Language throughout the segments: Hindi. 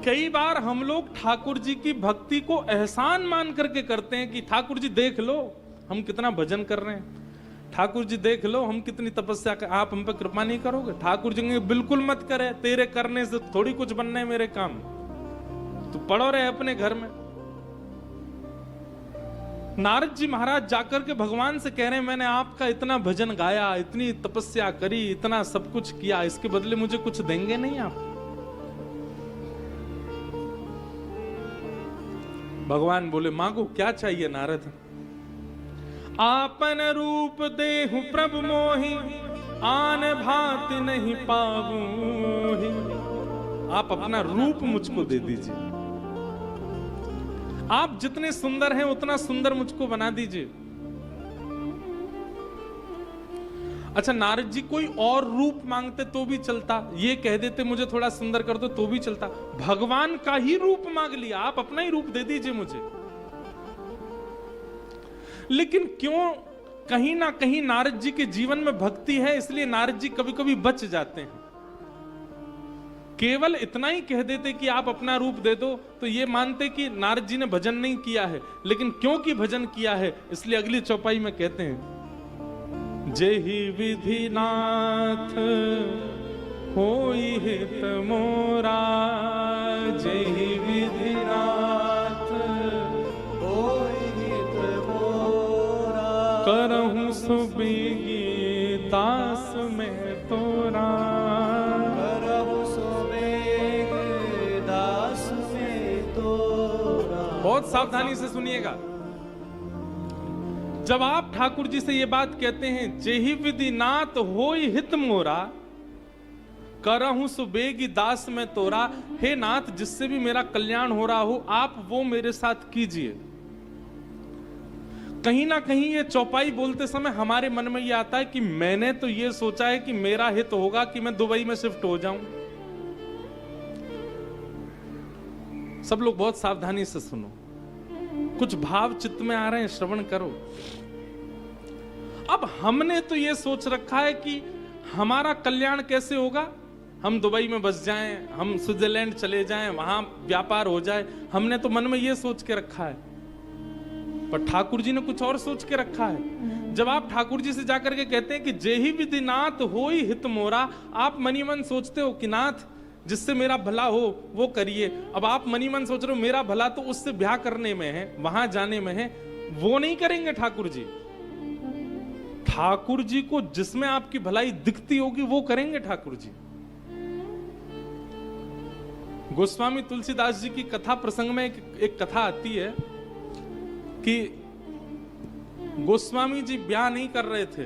कई बार हम लोग ठाकुर जी की भक्ति को एहसान मान करके करते हैं कि ठाकुर जी देख लो हम कितना भजन कर रहे हैं, ठाकुर जी देख लो हम कितनी तपस्या कर, आप हम पे कृपा नहीं करोगे? ठाकुर जी बिल्कुल मत करे, तेरे करने से थोड़ी कुछ बनना है मेरे काम, तू पड़ो रहे अपने घर में। नारद जी महाराज जाकर के भगवान से कह रहे हैं मैंने आपका इतना भजन गाया, इतनी तपस्या करी, इतना सब कुछ किया, इसके बदले मुझे कुछ देंगे नहीं आप? भगवान बोले मांगो क्या चाहिए नारद? आपन रूप देहु प्रभु मोहि, आन भांति नहीं पाऊहि। आप अपना रूप मुझको दे दीजिए, आप जितने सुंदर हैं उतना सुंदर मुझको बना दीजिए। अच्छा नारद जी कोई और रूप मांगते तो भी चलता, ये कह देते मुझे थोड़ा सुंदर कर दो तो भी चलता, भगवान का ही रूप मांग लिया, आप अपना ही रूप दे दीजिए मुझे। लेकिन क्यों कहीं ना कहीं नारद जी के जीवन में भक्ति है, इसलिए नारद जी कभी कभी बच जाते हैं। केवल इतना ही कह देते कि आप अपना रूप दे दो तो ये मानते कि नारद जी ने भजन नहीं किया है, लेकिन क्योंकि भजन किया है इसलिए अगली चौपाई में कहते हैं जेहि विधि नाथ होई हित मोरा, जेहि विधि नाथ होई हित मोरा, करहूं सुबेगी दास में तोरा, करहूं सुबेगी दास में तोरा। बहुत सावधानी से सुनिएगा, जब आप ठाकुर जी से ये बात कहते हैं जेहि विधि नाथ होई हित मोरा, करहूं सुबेगी दास में तोरा, हे नाथ जिससे भी मेरा कल्याण हो रहा हो आप वो मेरे साथ कीजिए। कहीं ना कहीं ये चौपाई बोलते समय हमारे मन में ये आता है कि मैंने तो ये सोचा है कि मेरा हित होगा कि मैं दुबई में शिफ्ट हो जाऊं। सब लोग बहुत सावधानी से सुनो, कुछ भाव चित्त में आ रहे हैं, श्रवण करो। अब हमने तो ये सोच रखा है कि हमारा कल्याण कैसे होगा, हम दुबई में बस जाएं, हम स्विट्जरलैंड चले जाएं, वहां व्यापार हो जाए, हमने तो मन में ये सोच के रखा है। पर ठाकुर जी ने कुछ और सोच के रखा है। जब आप ठाकुर जी से जाकर के कहते हैं कि जेहि विधि नाथ होई हित मोरा, आप मनी मन सोचते हो कि नाथ जिससे मेरा भला हो वो करिए। अब आप मनी मन सोच रहे हो मेरा भला तो उससे ब्याह करने में है, वहां जाने में है, वो नहीं करेंगे ठाकुर जी। ठाकुर जी को जिसमें आपकी भलाई दिखती होगी वो करेंगे ठाकुर जी। गोस्वामी तुलसीदास जी की कथा प्रसंग में एक कथा आती है कि गोस्वामी जी ब्याह नहीं कर रहे थे,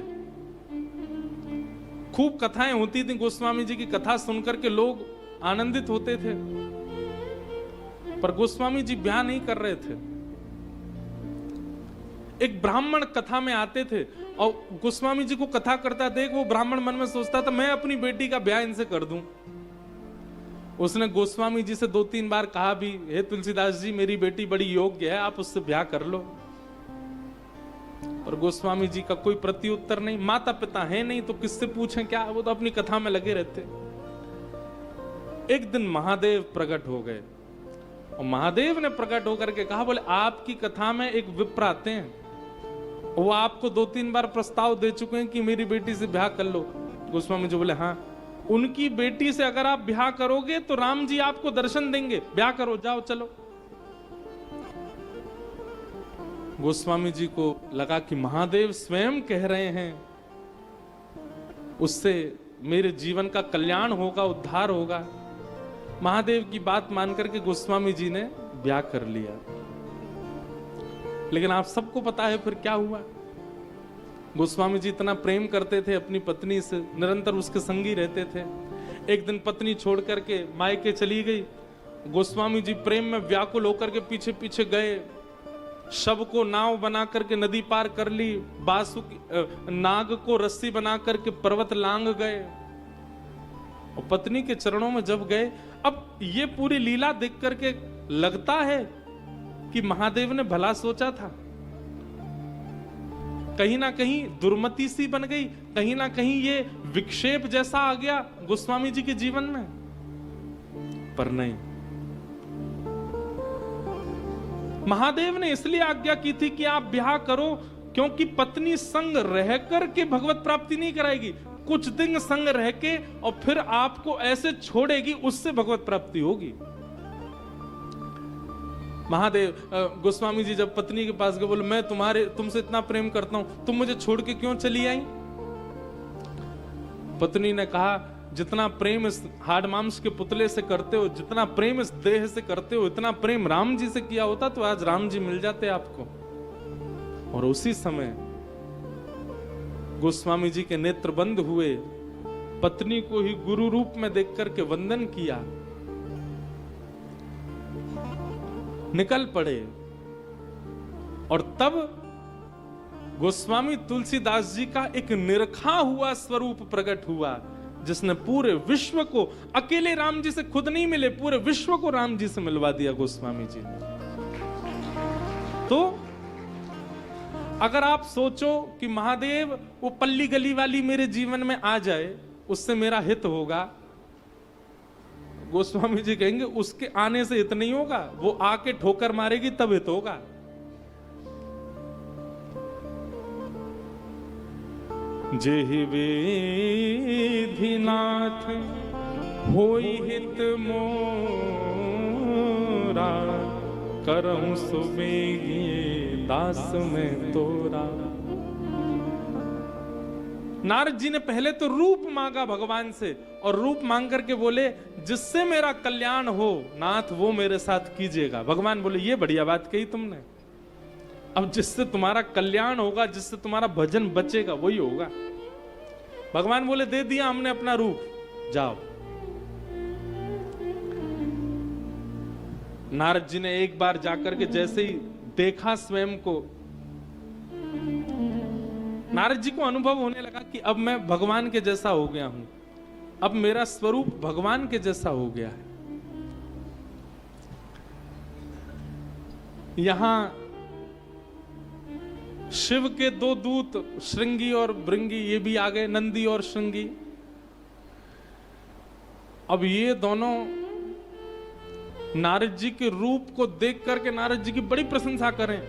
खूब कथाएं होती थी, गोस्वामी जी की कथा सुनकर के लोग आनंदित होते थे, पर गोस्वामी जी ब्याह नहीं कर रहे थे। एक ब्राह्मण कथा में आते थे और गोस्वामी जी को कथा करता देख वो ब्राह्मण मन में सोचता था मैं अपनी बेटी का ब्याह इनसे कर दूं। उसने गोस्वामी जी से 2-3 बार कहा भी, हे तुलसीदास जी मेरी बेटी बड़ी योग्य है, आप उससे ब्याह कर लो। और गोस्वामी जी का कोई प्रत्युत्तर नहीं, माता पिता है नहीं तो किससे पूछें क्या, वो तो अपनी कथा में लगे रहते। एक दिन महादेव प्रकट हो गए और महादेव ने प्रकट होकर के कहा, बोले आपकी कथा में एक विप्र आते हैं, वो आपको 2-3 बार प्रस्ताव दे चुके हैं कि मेरी बेटी से ब्याह कर लो। गोस्वामी जी बोले हाँ, उनकी बेटी से अगर आप ब्याह करोगे तो राम जी आपको दर्शन देंगे, ब्याह करो, जाओ चलो। गोस्वामी जी को लगा कि महादेव स्वयं कह रहे हैं, उससे मेरे जीवन का कल्याण होगा, उद्धार होगा। महादेव की बात मान करके गोस्वामी जी ने ब्याह कर लिया। लेकिन आप सबको पता है फिर क्या हुआ। गोस्वामी जी इतना प्रेम करते थे अपनी पत्नी से, निरंतर उसके संगी रहते थे। एक दिन पत्नी छोड़ करके मायके चली गई, गोस्वामी जी प्रेम में व्याकुल होकर के पीछे पीछे गए, शव को नाव बना करके नदी पार कर ली, नाग को रस्सी बना करके पर्वत लांग गए और पत्नी के चरणों में जब गए। अब ये पूरी लीला देख करके लगता है कि महादेव ने भला सोचा था, कहीं ना कहीं दुर्मति सी बन गई, कहीं ना कहीं ये विक्षेप जैसा आ गया गोस्वामी जी के जीवन में। पर नहीं, महादेव ने इसलिए आज्ञा की थी कि आप ब्याह करो, क्योंकि पत्नी संग रह करके भगवत प्राप्ति नहीं कराएगी, कुछ दिन संग रह के और फिर आपको ऐसे छोड़ेगी, उससे भगवत प्राप्ति होगी। महादेव गोस्वामी जी जब पत्नी के पास गए, बोले मैं तुमसे इतना प्रेम करता हूं, तुम मुझे छोड़ के क्यों चली आई? पत्नी ने कहा, जितना प्रेम इस हाड़ मांस के पुतले से करते हो, जितना प्रेम इस देह से करते हो, इतना प्रेम राम जी से किया होता तो आज राम जी मिल जाते आपको। और उसी समय गोस्वामी जी के नेत्र बंद हुए, पत्नी को ही गुरु रूप में देख करके वंदन किया, निकल पड़े। और तब गोस्वामी तुलसीदास जी का एक निरखा हुआ स्वरूप प्रकट हुआ, जिसने पूरे विश्व को, अकेले राम जी से खुद नहीं मिले, पूरे विश्व को राम जी से मिलवा दिया गोस्वामी जी। तो अगर आप सोचो कि महादेव वो पल्ली गली वाली मेरे जीवन में आ जाए, उससे मेरा हित होगा, गोस्वामी जी कहेंगे उसके आने से हित नहीं होगा, वो आके ठोकर मारेगी तब हित होगा। जेहि विधिनाथ होई हित मोरा, करहु सुबेगी दास में तोरा। नारद जी ने पहले तो रूप मांगा भगवान से, और रूप मांग करके बोले जिससे मेरा कल्याण हो नाथ वो मेरे साथ कीजिएगा। भगवान बोले ये बढ़िया बात कही तुमने, अब जिससे तुम्हारा कल्याण होगा, जिससे तुम्हारा भजन बचेगा वही होगा। भगवान बोले दे दिया हमने अपना रूप, जाओ। नारद जी ने एक बार जाकर के जैसे ही देखा स्वयं को, नारद जी को अनुभव होने लगा कि अब मैं भगवान के जैसा हो गया हूं, अब मेरा स्वरूप भगवान के जैसा हो गया है। यहां शिव के दो दूत श्रृंगी और भृंगी ये भी आ गए, नंदी और श्रृंगी। अब ये दोनों नारद जी के रूप को देख करके नारद जी की बड़ी प्रशंसा करें,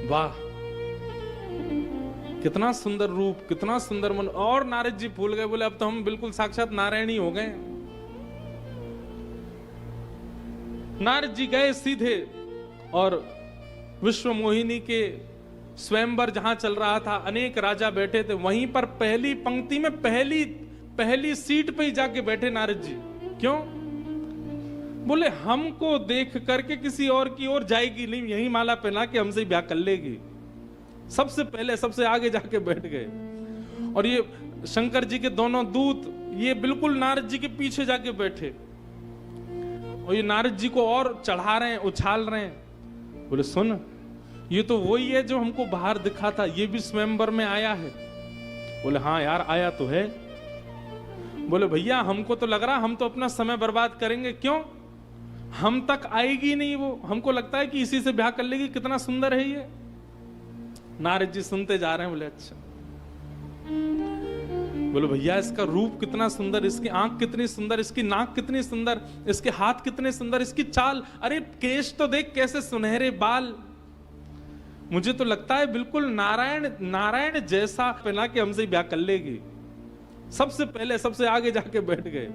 वाह कितना सुंदर रूप, कितना सुंदर मन। और नारद जी भूल गए, बोले अब तो हम बिल्कुल साक्षात नारायण ही हो गए। नारद जी गए सीधे और विश्व मोहिनी के स्वयंवर जहां चल रहा था, अनेक राजा बैठे थे, वहीं पर पहली पंक्ति में पहली सीट पे ही जाके बैठे नारद जी। क्यों? बोले हमको देख करके किसी और की ओर जाएगी नहीं, यही माला पहना के हमसे ब्याह कर लेगी। सबसे पहले सबसे आगे जाके बैठ गए। और ये शंकर जी के दोनों दूत ये बिल्कुल नारद जी के पीछे जाके बैठे, और ये नारद जी को और चढ़ा रहे हैं, उछाल रहे हैं। बोले सुन, ये तो वही है जो हमको बाहर दिखा था, ये भी स्वयंवर में आया है। बोले हाँ यार आया तो है। बोले भैया हमको तो लग रहा हम तो अपना समय बर्बाद करेंगे। क्यों? हम तक आएगी नहीं वो, हमको लगता है कि इसी से ब्याह कर लेगी, कितना सुंदर है ये। नारद जी सुनते जा रहे हैं। बोले अच्छा। बोले भैया इसका रूप कितना सुंदर, इसकी आंख कितनी सुंदर, इसकी नाक कितनी सुंदर, इसके हाथ कितने सुंदर, इसकी चाल, अरे केश तो देख कैसे सुनहरे बाल। मुझे तो लगता है बिल्कुल नारायण जैसा पहना के हमसे ब्याह कर लेगी। सबसे पहले सबसे आगे जाके बैठ गए।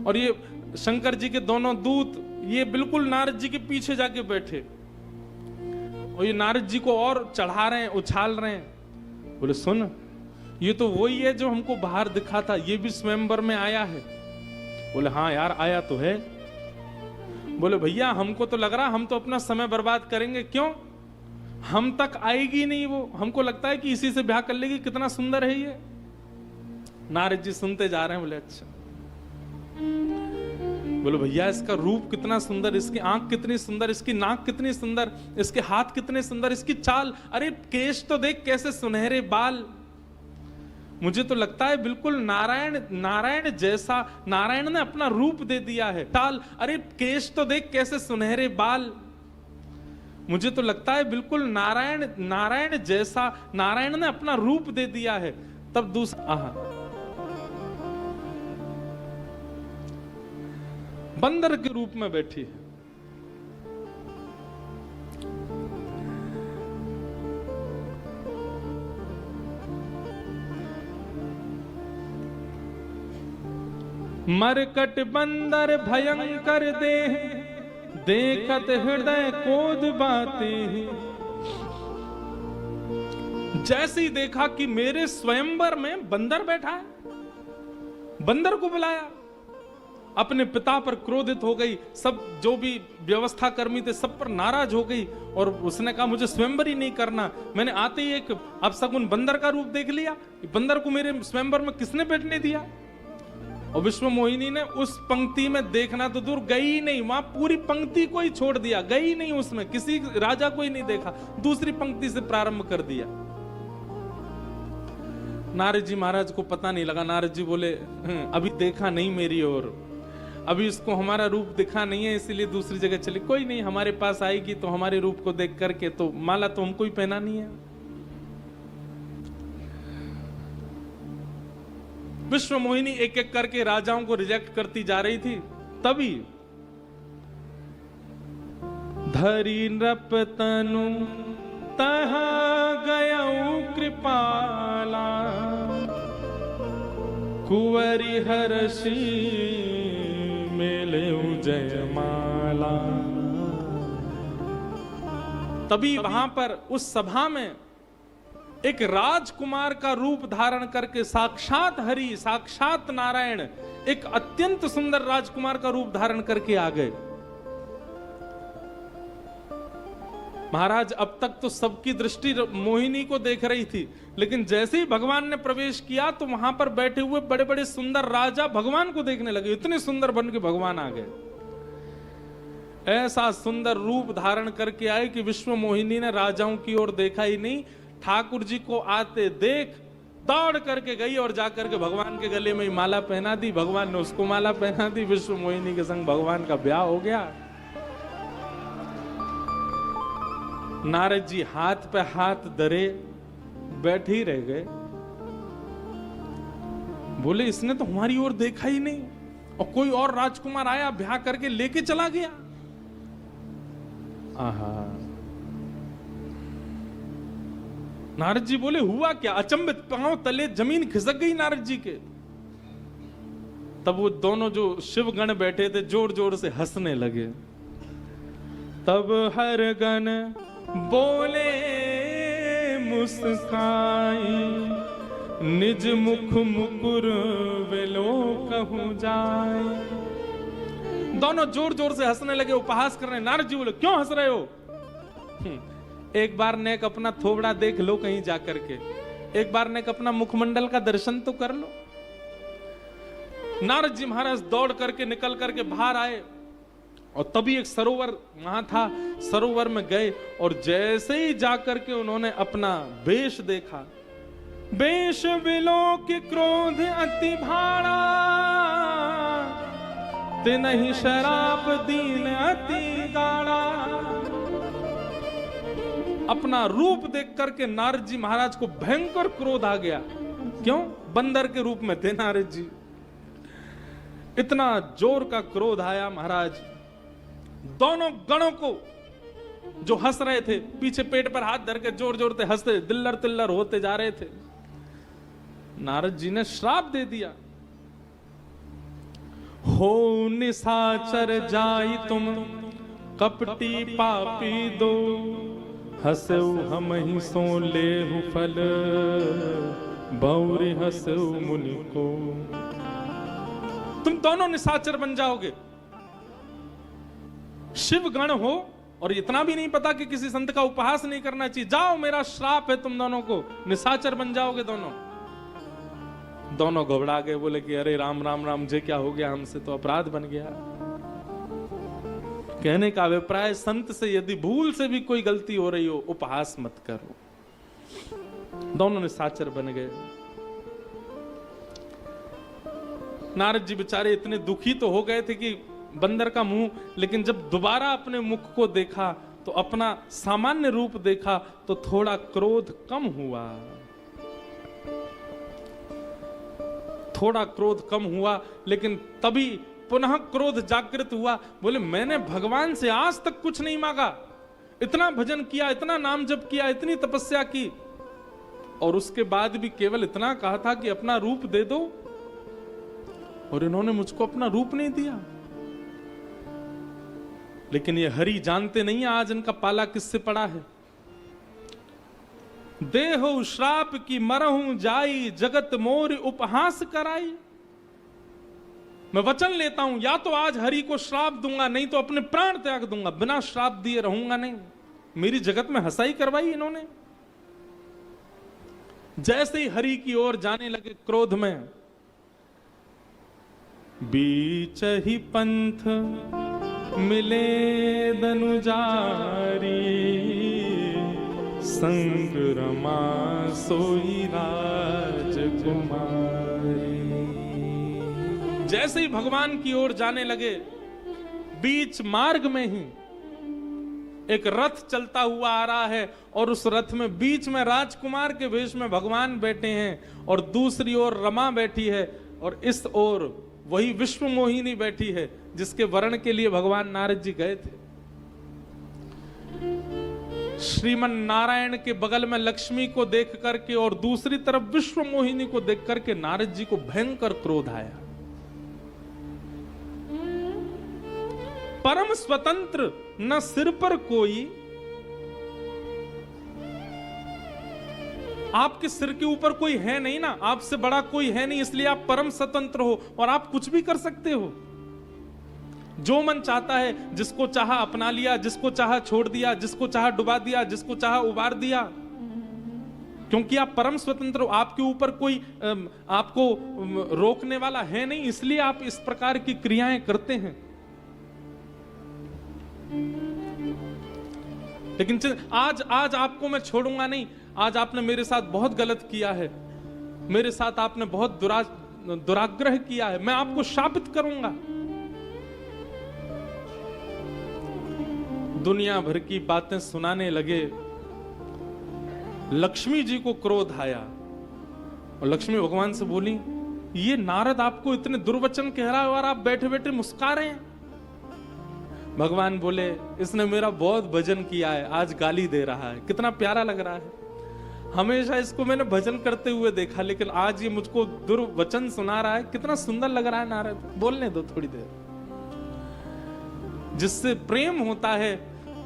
और ये शंकर जी के दोनों दूत ये बिल्कुल नारद जी के पीछे जाके बैठे, और ये नारद जी को और चढ़ा रहे हैं, उछाल रहे हैं। बोले सुन, ये तो वही है जो हमको बाहर दिखा था, ये भी स्वयंवर में आया है। बोले हाँ यार आया तो है। बोले भैया हमको तो लग रहा हम तो अपना समय बर्बाद करेंगे। क्यों? हम तक आएगी नहीं वो, हमको लगता है कि इसी से ब्याह कर लेगी, कितना सुंदर है ये। नारद जी सुनते जा रहे हैं। बोले अच्छा। बोले भैया इसका रूप कितना सुंदर, इसकी आंख कितनी सुंदर, इसकी नाक कितनी सुंदर, इसके हाथ कितने सुंदर, इसकी चाल, अरे केश तो देख कैसे सुनहरे बाल। मुझे तो लगता है बिल्कुल नारायण जैसा, नारायण ने अपना रूप दे दिया है। चाल, अरे केश तो देख कैसे सुनहरे बाल। मुझे तो लगता है बिल्कुल नारायण जैसा, नारायण ने अपना रूप दे दिया है। तब दूसरा बंदर के रूप में बैठी है। मरकट बंदर भयंकर देह, देखत हृदय कोद बातें। जैसे ही देखा कि मेरे स्वयंवर में बंदर बैठा है, बंदर को बुलाया, अपने पिता पर क्रोधित हो गई। सब जो भी व्यवस्था कर्मी थे सब पर नाराज हो गई और उसने कहा मुझे स्वयंवर ही नहीं करना। मैंने आते ही एक अपशकुन बंदर का रूप देख लिया, बंदर को मेरे स्वयंवर में किसने बैठने दिया। और विश्व मोहिनी ने उस पंक्ति में देखना तो दूर, गई ही नहीं, वहां पूरी पंक्ति को ही छोड़ दिया, गई नहीं, उसमें किसी राजा को ही नहीं देखा, दूसरी पंक्ति से प्रारंभ कर दिया। नारद जी महाराज को पता नहीं लगा। नारद जी बोले अभी देखा नहीं मेरी ओर, अभी इसको हमारा रूप दिखा नहीं है, इसीलिए दूसरी जगह चली। कोई नहीं, हमारे पास आएगी तो हमारे रूप को देख करके, तो माला तो हमको ही पहनानी है। विश्व मोहिनी एक एक करके राजाओं को रिजेक्ट करती जा रही थी। तभी धरी नृप तनु तहा गयऊ कृपाला, कुंवरी हर्षी मेले जयमाला। तभी वहां पर उस सभा में एक राजकुमार का रूप धारण करके साक्षात हरि, साक्षात नारायण, एक अत्यंत सुंदर राजकुमार का रूप धारण करके आ गए। महाराज अब तक तो सबकी दृष्टि मोहिनी को देख रही थी, लेकिन जैसे ही भगवान ने प्रवेश किया तो वहां पर बैठे हुए बड़े बड़े सुंदर राजा भगवान को देखने लगे। इतने सुंदर बन के भगवान आ गए, ऐसा सुंदर रूप धारण करके आए कि विश्व मोहिनी ने राजाओं की ओर देखा ही नहीं, ठाकुर जी को आते देख दौड़ करके गई और जाकर के भगवान के गले में माला पहना दी। भगवान ने उसको माला पहना दी, विश्व मोहिनी के संग भगवान का ब्याह हो गया। नारद जी हाथ पे हाथ धरे बैठे ही रह गए। बोले इसने तो हमारी ओर देखा ही नहीं, और कोई और राजकुमार आया ब्याह करके लेके चला गया। आहा। नारद जी बोले हुआ क्या? अचंभित, पांव तले जमीन खिसक गई नारद जी के। तब वो दोनों जो शिवगण बैठे थे जोर जोर से हंसने लगे। तब हर गण बोले मुस्काई, निज मुख मुकुर वेलो कहूं जाए। दोनों जोर जोर से हंसने लगे, उपहास कर रहे हैं। नारद जी बोले क्यों हंस रहे हो? एक बार नेक अपना थोबड़ा देख लो कहीं जाकर के, एक बार नेक अपना मुखमंडल का दर्शन तो कर लो। नारद जी महाराज दौड़ करके निकल करके बाहर आए और तभी एक सरोवर वहां था, सरोवर में गए और जैसे ही जाकर के उन्होंने अपना वेश देखा, वेश विलोक क्रोध अति भाड़ा, ते नहीं शराब दीन अति गाड़ा। अपना रूप देख करके नारद जी महाराज को भयंकर क्रोध आ गया। क्यों? बंदर के रूप में थे नारद जी। इतना जोर का क्रोध आया महाराज, दोनों गणों को जो हंस रहे थे पीछे पेट पर हाथ धर के जोर जोर से हंसते दिल्लर तिल्लर होते जा रहे थे। नारद जी ने श्राप दे दिया, हो निशाचर जाई तुम कपटी पापी दो, हंसऊ हम ही सो लेहु फल, बौरे हंसऊ मुनि को। तुम दोनों निशाचर बन जाओगे। शिव गण हो और इतना भी नहीं पता कि किसी संत का उपहास नहीं करना चाहिए। जाओ, मेरा श्राप है तुम दोनों को, निशाचर बन जाओगे दोनों। दोनों घबरा गए, बोले कि अरे राम राम राम, जे क्या हो गया, हमसे तो अपराध बन गया। कहने का अभिप्राय, संत से यदि भूल से भी कोई गलती हो रही हो, उपहास मत करो। दोनों निशाचर बन गए। नारद जी बेचारे इतने दुखी तो हो गए थे कि बंदर का मुंह, लेकिन जब दोबारा अपने मुख को देखा तो अपना सामान्य रूप देखा तो थोड़ा क्रोध कम हुआ, थोड़ा क्रोध कम हुआ। लेकिन तभी पुनः क्रोध जागृत हुआ। बोले मैंने भगवान से आज तक कुछ नहीं मांगा, इतना भजन किया, इतना नाम जप किया, इतनी तपस्या की, और उसके बाद भी केवल इतना कहा था कि अपना रूप दे दो, और इन्होंने मुझको अपना रूप नहीं दिया। लेकिन ये हरि जानते नहीं आज इनका पाला किससे पड़ा है। देहो श्राप की मरहूं जाई, जगत मोर उपहास कराई। मैं वचन लेता हूं, या तो आज हरि को श्राप दूंगा, नहीं तो अपने प्राण त्याग दूंगा, बिना श्राप दिए रहूंगा नहीं। मेरी जगत में हंसाई करवाई इन्होंने। जैसे ही हरि की ओर जाने लगे क्रोध में, बीच ही पंथ मिले दनुजारी, संग रमा सोई राजकुमारी। जैसे ही भगवान की ओर जाने लगे, बीच मार्ग में ही एक रथ चलता हुआ आ रहा है और उस रथ में बीच में राजकुमार के वेश में भगवान बैठे हैं और दूसरी ओर रमा बैठी है और इस ओर वही विश्व मोहिनी बैठी है जिसके वर्ण के लिए भगवान नारद जी गए थे। श्रीमन नारायण के बगल में लक्ष्मी को देख करके और दूसरी तरफ विश्व मोहिनी को देख करके नारद जी को भयंकर क्रोध आया। परम स्वतंत्र न सिर पर कोई, आपके सिर के ऊपर कोई है नहीं ना, आपसे बड़ा कोई है नहीं, इसलिए आप परम स्वतंत्र हो और आप कुछ भी कर सकते हो। जो मन चाहता है, जिसको चाहा अपना लिया, जिसको चाहा छोड़ दिया, जिसको चाहा डुबा दिया, जिसको चाहा उबार दिया, क्योंकि आप परम स्वतंत्र हो। आपके ऊपर कोई आपको रोकने वाला है नहीं, इसलिए आप इस प्रकार की क्रियाएं करते हैं। लेकिन आज आपको मैं छोड़ूंगा नहीं। आज आपने मेरे साथ बहुत गलत किया है, मेरे साथ आपने बहुत दुराग्रह किया है, मैं आपको शापित करूंगा। दुनिया भर की बातें सुनाने लगे। लक्ष्मी जी को क्रोध आया और लक्ष्मी भगवान से बोली, ये नारद आपको इतने दुर्वचन कह रहा है और आप बैठे बैठे मुस्कुरा रहे हैं। भगवान बोले, इसने मेरा बहुत भजन किया है, आज गाली दे रहा है। कितना प्यारा लग रहा है। हमेशा इसको मैंने भजन करते हुए देखा, लेकिन आज ये मुझको दुर्वचन सुना रहा है। कितना सुंदर लग रहा है नारद, बोलने दो थोड़ी देर। जिससे प्रेम होता है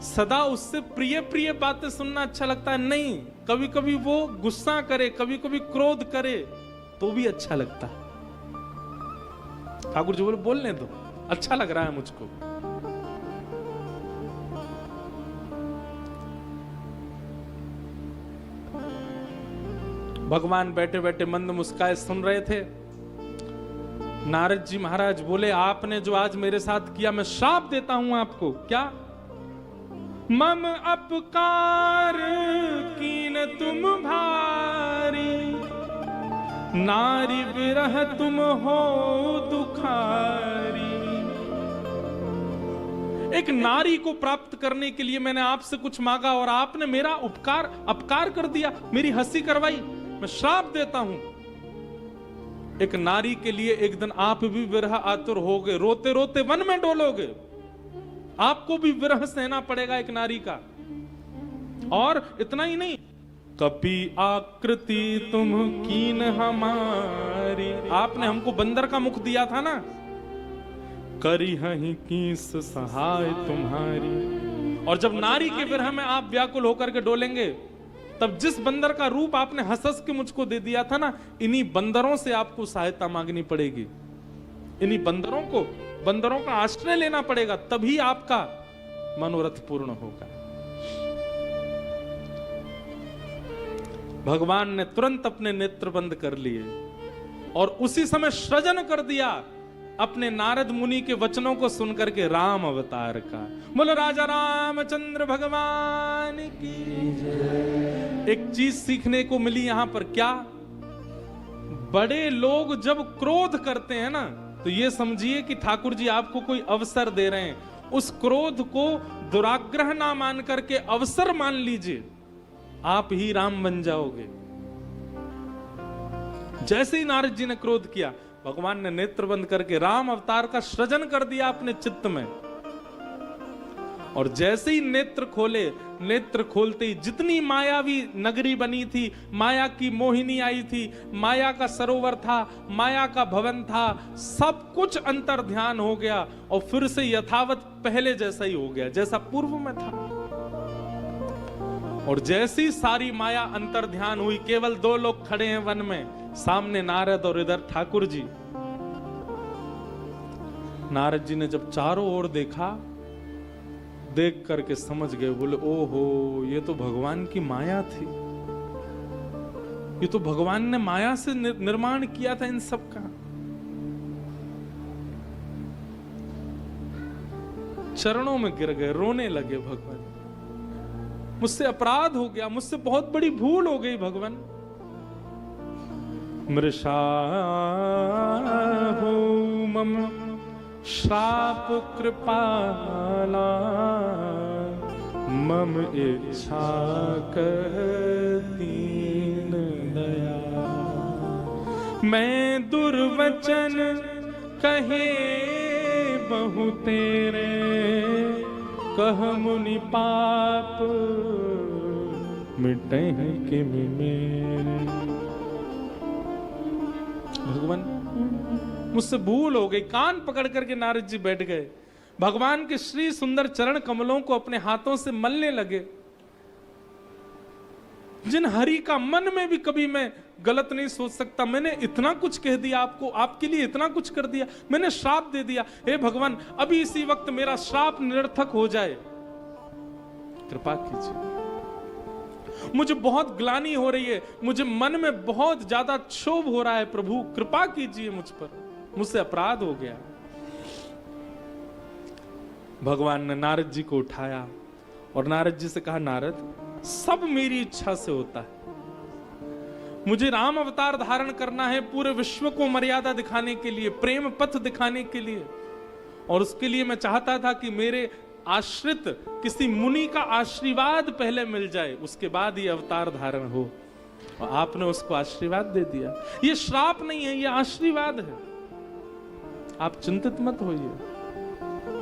सदा उससे प्रिय प्रिय बातें सुनना अच्छा लगता है। नहीं, कभी कभी वो गुस्सा करे, कभी कभी क्रोध करे तो भी अच्छा लगता है। ठाकुर जी बोले, बोलने दो, अच्छा लग रहा है मुझको। भगवान बैठे बैठे मंद मुस्काए सुन रहे थे। नारद जी महाराज बोले, आपने जो आज मेरे साथ किया, मैं श्राप देता हूं आपको। क्या? मम अपकार कीन तुम भारी, नारी विरह तुम हो दुखारी। एक नारी को प्राप्त करने के लिए मैंने आपसे कुछ मांगा और आपने मेरा अपकार कर दिया, मेरी हंसी करवाई। मैं श्राप देता हूं, एक नारी के लिए एक दिन आप भी विरह आतुर होगे, रोते रोते वन में डोलोगे। आपको भी विरह सहना पड़ेगा एक नारी का। और इतना ही नहीं, कपि आकृति तुम कीन हमारी, आपने हमको बंदर का मुख दिया था ना, करी हहीं कीस सहाय तुम्हारी। और जब नारी के विरह में आप व्याकुल होकर के डोलेंगे, तब जिस बंदर का रूप आपने हंस हंस के मुझको दे दिया था ना, इन्हीं बंदरों से आपको सहायता मांगनी पड़ेगी। इन्हीं बंदरों का आश्रय लेना पड़ेगा, तभी आपका मनोरथ पूर्ण होगा। भगवान ने तुरंत अपने नेत्र बंद कर लिए और उसी समय सृजन कर दिया अपने नारद मुनि के वचनों को सुनकर के राम अवतार का। बोलो राजा रामचंद्र भगवान की जय। एक चीज सीखने को मिली यहां पर, क्या? बड़े लोग जब क्रोध करते हैं ना, तो ये समझिए कि ठाकुर जी आपको कोई अवसर दे रहे हैं। उस क्रोध को दुराग्रह ना मान करके अवसर मान लीजिए, आप ही राम बन जाओगे। जैसे ही नारद जी ने क्रोध किया, भगवान ने नेत्र बंद करके राम अवतार का सृजन कर दिया अपने चित्त में। और जैसे ही नेत्र खोले, नेत्र खोलते ही जितनी मायावी नगरी बनी थी, माया की मोहिनी आई थी, माया का सरोवर था, माया का भवन था, सब कुछ अंतर ध्यान हो गया और फिर से यथावत पहले जैसा ही हो गया, जैसा पूर्व में था। और जैसी सारी माया अंतर ध्यान हुई, केवल 2 लोग खड़े हैं वन में, सामने नारद और इधर ठाकुर जी। नारद जी ने जब चारों ओर देखा, देख करके समझ गए, बोले ओहो, ये तो भगवान की माया थी, ये तो भगवान ने माया से निर्माण किया था इन सब का। चरणों में गिर गए, रोने लगे, भगवान मुझसे अपराध हो गया, मुझसे बहुत बड़ी भूल हो गई भगवान। मृषा हो मम श्राप कृपाला, मम इच्छा दीन दया। मैं दुर्वचन कहे बहु तेरे, कह मुनि पाप मिटे के मेरे। भगवान मुझसे भूल हो गई। कान पकड़ करके नारद जी बैठ गए, भगवान के श्री सुंदर चरण कमलों को अपने हाथों से मलने लगे। जिन हरि का मन में भी कभी मैं गलत नहीं सोच सकता, मैंने इतना कुछ कह दिया आपको, आपके लिए इतना कुछ कर दिया, मैंने श्राप दे दिया, हे भगवान अभी इसी वक्त मेरा श्राप निरर्थक हो जाए, कृपा कीजिए। मुझे बहुत ग्लानि हो रही है, मुझे मन में बहुत ज्यादा क्षोभ हो रहा है, प्रभु कृपा कीजिए मुझ पर, मुझसे अपराध हो गया। भगवान ने नारद जी को उठाया और नारद जी से कहा, नारद सब मेरी इच्छा से होता है, मुझे राम अवतार धारण करना है पूरे विश्व को मर्यादा दिखाने के लिए, प्रेम पथ दिखाने के लिए, और उसके लिए मैं चाहता था कि मेरे आश्रित किसी मुनि का आशीर्वाद पहले मिल जाए, उसके बाद ये अवतार धारण हो, और आपने उसको आशीर्वाद दे दिया। ये श्राप नहीं है, ये आशीर्वाद है, आप चिंतित मत होइए।